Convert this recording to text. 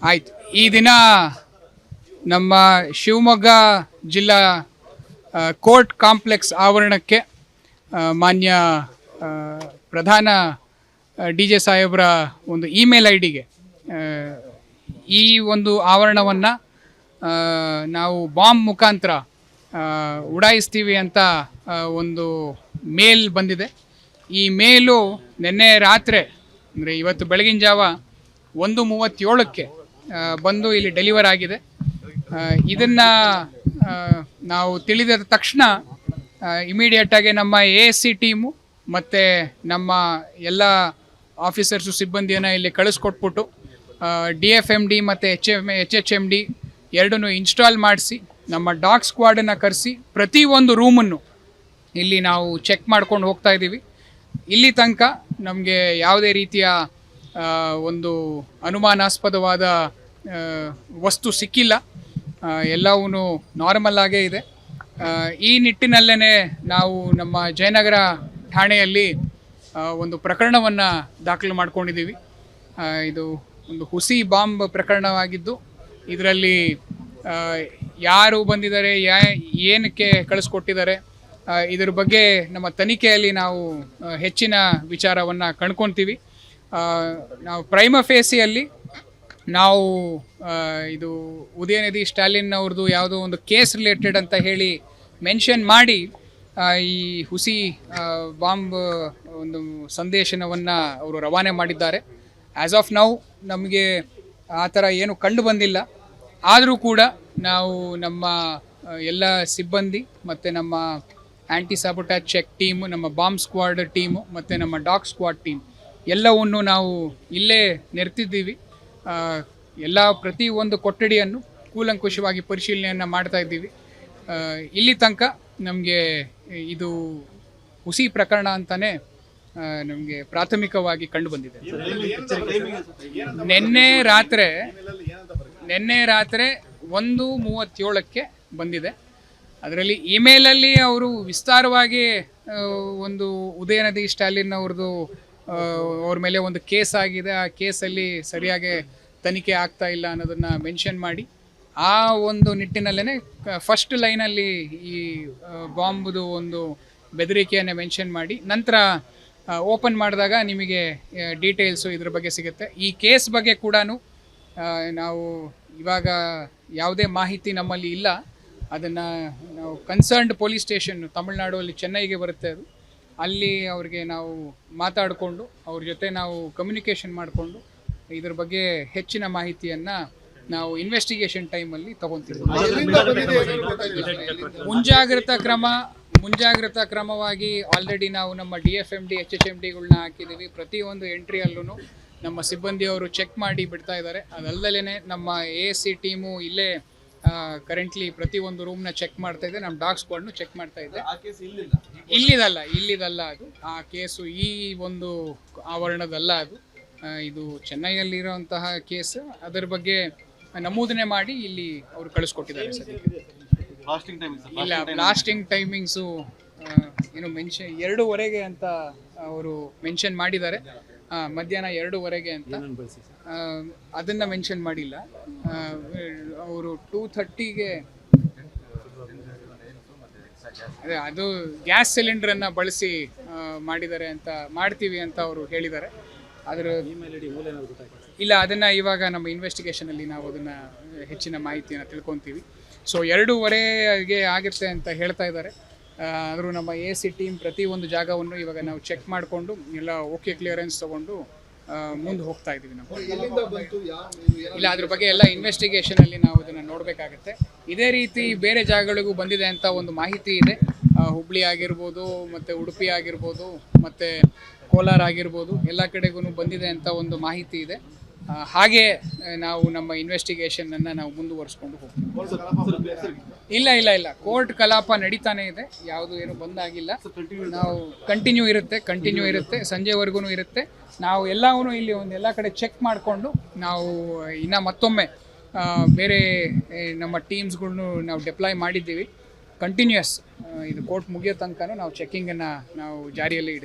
ಆಯ್ತು. ಈ ದಿನ ನಮ್ಮ ಶಿವಮೊಗ್ಗ ಜಿಲ್ಲಾ ಕೋರ್ಟ್ ಕಾಂಪ್ಲೆಕ್ಸ್ ಆವರಣಕ್ಕೆ ಮಾನ್ಯ ಪ್ರಧಾನ ಡಿ ಜೆ ಸಾಹೇಬ್ರ ಒಂದು ಇಮೇಲ್ ಐ ಡಿಗೆ ಈ ಒಂದು ಆವರಣವನ್ನು ನಾವು ಬಾಂಬ್ ಮುಖಾಂತರ ಉಡಾಯಿಸ್ತೀವಿ ಅಂತ ಒಂದು ಮೇಲ್ ಬಂದಿದೆ. ಈ ಮೇಲು ನಿನ್ನೆ ರಾತ್ರಿ ಅಂದರೆ ಇವತ್ತು ಬೆಳಗಿನ ಜಾವ 1:37ಕ್ಕೆ ಬಂದು ಇಲ್ಲಿ ಡೆಲಿವರ್ ಆಗಿದೆ. ಇದನ್ನು ನಾವು ತಿಳಿದ ತಕ್ಷಣ ಇಮಿಡಿಯೇಟಾಗಿ ನಮ್ಮ ASC ಟೀಮು ಮತ್ತು ನಮ್ಮ ಎಲ್ಲ ಆಫೀಸರ್ಸು ಸಿಬ್ಬಂದಿಯನ್ನು ಇಲ್ಲಿ ಕಳಿಸ್ಕೊಟ್ಬಿಟ್ಟು DFMD ಮತ್ತು HHMD ಎರಡನ್ನೂ ಇನ್ಸ್ಟಾಲ್ ಮಾಡಿಸಿ ನಮ್ಮ ಡಾಗ್ ಸ್ಕ್ವಾಡನ್ನು ಕರೆಸಿ ಪ್ರತಿಯೊಂದು ರೂಮನ್ನು ಇಲ್ಲಿ ನಾವು ಚೆಕ್ ಮಾಡ್ಕೊಂಡು ಹೋಗ್ತಾ ಇದ್ದೀವಿ. ಇಲ್ಲಿ ತನಕ ನಮಗೆ ಯಾವುದೇ ರೀತಿಯ ಒಂದು ಅನುಮಾನಾಸ್ಪದವಾದ ವಸ್ತು ಸಿಕ್ಕಿಲ್ಲ. ಎಲ್ಲವೂ ನಾರ್ಮಲ್ ಆಗೇ ಇದೆ. ಈ ನಿಟ್ಟಿನಲ್ಲೇ ನಾವು ನಮ್ಮ ಜಯನಗರ ಠಾಣೆಯಲ್ಲಿ ಒಂದು ಪ್ರಕರಣವನ್ನು ದಾಖಲು ಮಾಡ್ಕೊಂಡಿದ್ದೀವಿ. ಇದು ಒಂದು ಹುಸಿ ಬಾಂಬ್ ಪ್ರಕರಣವಾಗಿದ್ದು ಇದರಲ್ಲಿ ಯಾರು ಬಂದಿದ್ದಾರೆ, ಏನಕ್ಕೆ ಕಳಿಸ್ಕೊಟ್ಟಿದ್ದಾರೆ, ಇದರ ಬಗ್ಗೆ ನಮ್ಮ ತನಿಖೆಯಲ್ಲಿ ನಾವು ಹೆಚ್ಚಿನ ವಿಚಾರವನ್ನು ಕಂಡ್ಕೊತೀವಿ. ನಾವು ಪ್ರೈಮ ಫೇಸಿಯಲ್ಲಿ ನಾವು ಇದು ಉದಯನಿಧಿ ಸ್ಟಾಲಿನ್ ಅವ್ರದ್ದು ಯಾವುದೋ ಒಂದು ಕೇಸ್ ರಿಲೇಟೆಡ್ ಅಂತ ಹೇಳಿ ಮೆನ್ಷನ್ ಮಾಡಿ ಈ ಹುಸಿ ಬಾಂಬ್ ಒಂದು ಸಂದೇಶನವನ್ನು ಅವರು ರವಾನೆ ಮಾಡಿದ್ದಾರೆ. ಆ್ಯಸ್ ಆಫ್ ನೌ ನಮಗೆ ಆ ಥರ ಏನು ಕಂಡು ಬಂದಿಲ್ಲ. ಆದರೂ ಕೂಡ ನಾವು ನಮ್ಮ ಎಲ್ಲ ಸಿಬ್ಬಂದಿ ಮತ್ತು ನಮ್ಮ ಆ್ಯಂಟಿ ಸಾಬೋಟಾಜ್ ಚೆಕ್ ಟೀಮು, ನಮ್ಮ ಬಾಂಬ್ ಸ್ಕ್ವಾಡ್ ಟೀಮು ಮತ್ತು ನಮ್ಮ ಡಾಗ್ ಸ್ಕ್ವಾಡ್ ಟೀಮ್ ಎಲ್ಲವನ್ನು ನಾವು ಇಲ್ಲೇ ನೆರೆತಿದ್ದೀವಿ. ಎಲ್ಲ ಪ್ರತಿಯೊಂದು ಕೊಠಡಿಯನ್ನು ಕೂಲಂಕುಷವಾಗಿ ಪರಿಶೀಲನೆಯನ್ನು ಮಾಡ್ತಾ ಇದ್ದೀವಿ. ಇಲ್ಲಿ ತನಕ ನಮಗೆ ಇದು ಹುಸಿ ಪ್ರಕರಣ ಅಂತಲೇ ನಮಗೆ ಪ್ರಾಥಮಿಕವಾಗಿ ಕಂಡು ಬಂದಿದೆ. ನಿನ್ನೆ ರಾತ್ರಿ 1:37ಕ್ಕೆ ಬಂದಿದೆ. ಅದರಲ್ಲಿ ಇಮೇಲಲ್ಲಿ ಅವರು ವಿಸ್ತಾರವಾಗಿ ಒಂದು ಉದಯನಿಧಿ ಸ್ಟಾಲಿನ್ ಅವ್ರದ್ದು ಅವ್ರ ಮೇಲೆ ಒಂದು ಕೇಸ್ ಆಗಿದೆ, ಆ ಕೇಸಲ್ಲಿ ಸರಿಯಾಗಿ ತನಿಖೆ ಆಗ್ತಾ ಇಲ್ಲ ಅನ್ನೋದನ್ನು ಮೆನ್ಷನ್ ಮಾಡಿ ಆ ಒಂದು ನಿಟ್ಟಿನಲ್ಲೇ ಫಸ್ಟ್ ಲೈನಲ್ಲಿ ಈ ಬಾಂಬ್ದು ಒಂದು ಬೆದರಿಕೆಯನ್ನು ಮೆನ್ಷನ್ ಮಾಡಿ ನಂತರ ಓಪನ್ ಮಾಡಿದಾಗ ನಿಮಗೆ ಡೀಟೇಲ್ಸು ಇದ್ರ ಬಗ್ಗೆ ಸಿಗುತ್ತೆ. ಈ ಕೇಸ್ ಬಗ್ಗೆ ಕೂಡ ನಾವು ಇವಾಗ ಯಾವುದೇ ಮಾಹಿತಿ ನಮ್ಮಲ್ಲಿ ಇಲ್ಲ. ಅದನ್ನು ನಾವು ಕನ್ಸರ್ನ್ಡ್ ಪೊಲೀಸ್ ಸ್ಟೇಷನ್ ತಮಿಳ್ನಾಡು ಅಲ್ಲಿ ಚೆನ್ನೈಗೆ ಬರುತ್ತೆ, ಅದು ಅಲ್ಲಿ ಅವ್ರಿಗೆ ನಾವು ಮಾತಾಡಿಕೊಂಡು ಅವ್ರ ಜೊತೆ ನಾವು ಕಮ್ಯುನಿಕೇಷನ್ ಮಾಡಿಕೊಂಡು ಇದ್ರ ಬಗ್ಗೆ ಹೆಚ್ಚಿನ ಮಾಹಿತಿಯನ್ನು ನಾವು ಇನ್ವೆಸ್ಟಿಗೇಷನ್ ಟೈಮಲ್ಲಿ ತಗೊತೀವಿ. ಮುಂಜಾಗ್ರತಾ ಕ್ರಮವಾಗಿ ಆಲ್ರೆಡಿ ನಾವು ನಮ್ಮ DFMD HHMDಗಳನ್ನ ಹಾಕಿದ್ದೀವಿ. ಪ್ರತಿಯೊಂದು ಎಂಟ್ರಿಯಲ್ಲೂ ನಮ್ಮ ಸಿಬ್ಬಂದಿಯವರು ಚೆಕ್ ಮಾಡಿ ಬಿಡ್ತಾ ಇದ್ದಾರೆ. ಅದಲ್ಲದೇ ನಮ್ಮ ASC ಟೀಮು ಇಲ್ಲೇ ಕರೆಂಟ್ಲಿ ಪ್ರತಿಯೊಂದು ರೂಮ್ನ ಚೆಕ್ ಮಾಡ್ತಾ ಇದೆ. ನಮ್ಮ ಡಾಗ್ ಸ್ಕ್ವಾಡ್ನು ಚೆಕ್ ಮಾಡ್ತಾ ಇದೆ. ಇಲ್ಲಿದಲ್ಲ ಅದು, ಆ ಕೇಸು ಈ ಒಂದು ಆವರಣದಲ್ಲ ಅದು. ಇದು ಚೆನ್ನೈಯಲ್ಲಿರೋಂತಹ ಕೇಸ್. ಅದರ ಬಗ್ಗೆ ನಮೂದನೆ ಮಾಡಿ ಇಲ್ಲಿ ಅವರು ಕಳಿಸ್ಕೊಟ್ಟಿದ್ದಾರೆ. ಸದ್ಯಕ್ಕೆ ಇಲ್ಲ, ಬ್ಲಾಸ್ಟಿಂಗ್ ಟೈಮಿಂಗ್ಸು ಏನು ಮೆನ್ಷನ್ 2:00 ಅಂತ ಅವರು ಮೆನ್ಷನ್ ಮಾಡಿದ್ದಾರೆ. ಮಧ್ಯಾಹ್ನ 2:00 ಅಂತ ಅದನ್ನು ಮೆನ್ಷನ್ ಮಾಡಿಲ್ಲ. ಅವರು 2:30ಗೆ ಅದೇ ಅದು ಗ್ಯಾಸ್ ಸಿಲಿಂಡ್ರನ್ನು ಬಳಸಿ ಮಾಡ್ತೀವಿ ಅಂತ ಅವರು ಹೇಳಿದ್ದಾರೆ. ಅದರ ಇಲ್ಲ, ಅದನ್ನು ಇವಾಗ ನಮ್ಮ ಇನ್ವೆಸ್ಟಿಗೇಷನಲ್ಲಿ ನಾವು ಅದನ್ನು ಹೆಚ್ಚಿನ ಮಾಹಿತಿಯನ್ನು ತಿಳ್ಕೊತೀವಿ. ಸೊ 2:30ಗೆ ಆಗುತ್ತೆ ಅಂತ ಹೇಳ್ತಾ ಇದ್ದಾರೆ. ಆದರೂ ನಮ್ಮ ASC ಟೀಮ್ ಪ್ರತಿಯೊಂದು ಜಾಗವನ್ನು ಇವಾಗ ನಾವು ಚೆಕ್ ಮಾಡಿಕೊಂಡು ಎಲ್ಲ ಓಕೆ ಕ್ಲಿಯರೆನ್ಸ್ ತೊಗೊಂಡು ಮುಂದೆ ಹೋಗ್ತಾ ಇದ್ದೀವಿ. ನಾವು ಇಲ್ಲ, ಅದ್ರ ಬಗ್ಗೆ ಎಲ್ಲ ಇನ್ವೆಸ್ಟಿಗೇಷನಲ್ಲಿ ನಾವು ಅದನ್ನು ನೋಡಬೇಕಾಗತ್ತೆ. ಇದೇ ರೀತಿ ಬೇರೆ ಜಾಗಗಳಿಗೂ ಬಂದಿದೆ ಅಂತ ಒಂದು ಮಾಹಿತಿ ಇದೆ. ಹುಬ್ಳಿ ಆಗಿರ್ಬೋದು, ಮತ್ತು ಉಡುಪಿ ಆಗಿರ್ಬೋದು, ಮತ್ತು ಕೋಲಾರ ಆಗಿರ್ಬೋದು, ಎಲ್ಲ ಕಡೆಗೂ ಬಂದಿದೆ ಅಂತ ಒಂದು ಮಾಹಿತಿ ಇದೆ. ಹಾಗೆ ನಾವು ನಮ್ಮ ಇನ್ವೆಸ್ಟಿಗೇಷನನ್ನು ನಾವು ಮುಂದುವರಿಸ್ಕೊಂಡು ಹೋಗ್ತೀವಿ. ಇಲ್ಲ, ಕೋರ್ಟ್ ಕಲಾಪ ನಡೀತಾನೆ ಇದೆ. ಯಾವುದು ಏನು ಬಂದಾಗಿಲ್ಲ. ನಾವು ಕಂಟಿನ್ಯೂ ಇರುತ್ತೆ, ಸಂಜೆವರೆಗೂ ಇರುತ್ತೆ. ನಾವು ಎಲ್ಲವೂ ಇಲ್ಲಿ ಎಲ್ಲ ಕಡೆ ಚೆಕ್ ಮಾಡಿಕೊಂಡು ನಾವು ಇನ್ನು ಮತ್ತೊಮ್ಮೆ ಬೇರೆ ನಮ್ಮ ಟೀಮ್ಸ್ಗಳ್ನು ನಾವು ಡಿಪ್ಲಾಯ್ ಮಾಡಿದ್ದೀವಿ. ಕಂಟಿನ್ಯೂಯಸ್ ಇದು ಕೋರ್ಟ್ ಮುಗಿಯೋ ತನಕ ನಾವು ಚೆಕ್ಕಿಂಗನ್ನು ನಾವು ಜಾರಿಯಲ್ಲಿ ಇಡಿಸ್ತೀವಿ.